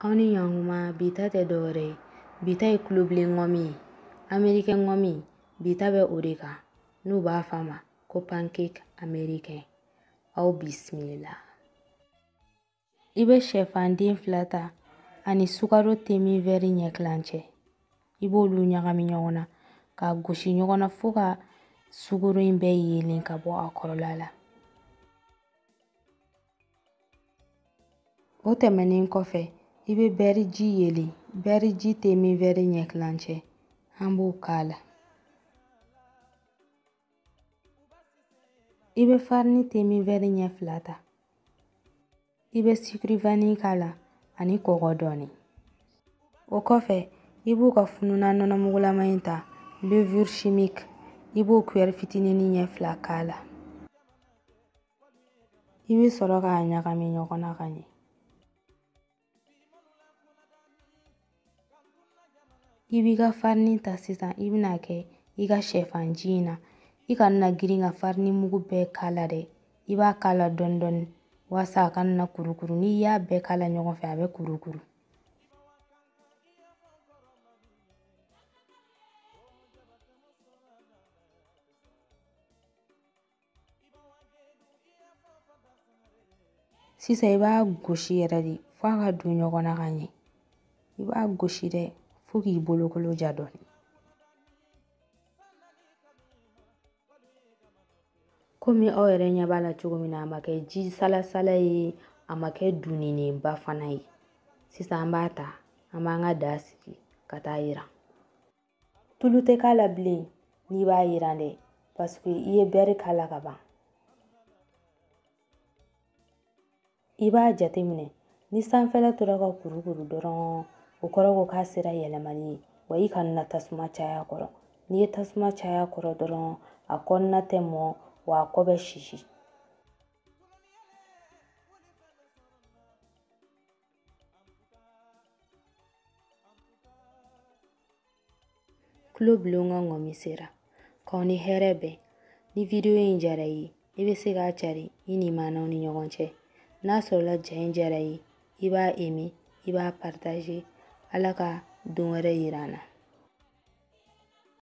Auni ɲɔgɔnma bita tɛ dɔwɛrɛ ye, bita ye kulobilen ŋɔmi ye. Américain ŋɔmi bita bɛ o de kan n'u b'a f'a ma ko pancake américain. Aw bisimila. I bɛ sɛfanden 2 ta ani sukaro temi vɛri ɲɛ kilancɛ. I b'olu ɲagami ɲɔgɔn na ka gosi ɲɔgɔn na fo ka sukaro in bɛɛ yelen ka bɔ a kɔrɔla la. O tɛmɛnen kɔfɛ, I bɛ bɛriji yelen, bɛriji temi vɛri ɲɛ kilancɛ. An b'o k'a la. I bɛ farini temi vɛri ɲɛ 2 ta. I bɛ sucre vanille k'a la ani kɔgɔ dɔɔni. O kɔfɛ, I b'u ka fununa nɔnɔmugulama in ta, levure chimique. I b'o cuillère fitinin ɲɛ 2 k'a la. I bɛ sɔrɔ k'a ɲagami ɲɔgɔn na ka ɲɛ. I b'i ka farini ta sisan, I bɛna kɛ I ka sɛfanji in na. I kana na girin ka farini mugu bɛɛ k'a la dɛ. I b'a k'a la dɔɔni dɔɔni walasa a kana na kurukuru. N'i y'a bɛɛ k'a la ɲɔgɔn fɛ, a bɛ kurukuru. Sisan I b'a gosi yɛrɛ de fo a ka don ɲɔgɔn na ka ɲɛ. I b'a gosi dɛ fo k'i bolokolo ja dɔɔni. Komi aw yɛrɛ ɲɛ b'a la cogo min na, a ma kɛ ji salasala ye, a ma kɛ duninenba fana ye. Sisan an b'a ta, an b'an ka da sigi ka taa yiran. Tulu tɛ k'a la bilen n'i b'a yiran dɛ, parce que I ye bɛri k'a la ka ban. I b'a jateminɛ ni sanfɛla tora ka kurukuru dɔrɔn o kɔrɔ ko k'a sera yɛlɛmali ye, wa I kana na tasuma caya kɔrɔ. N'i ye tasuma caya kɔrɔ dɔrɔn a kɔnɔna tɛ mɔ wa a kɔ bɛ sisi. Kulo bulon ka ŋɔmi sera. K'aw ni hɛrɛ bɛn. Ni video in diyara I ye, I bɛ se k'a cari I nimanaw ni ɲɔgɔn cɛ. N'a sɔrɔla ja in diyara I ye, I b'a aimer, I b'a partager. Ala ka don wɛrɛ yira an na.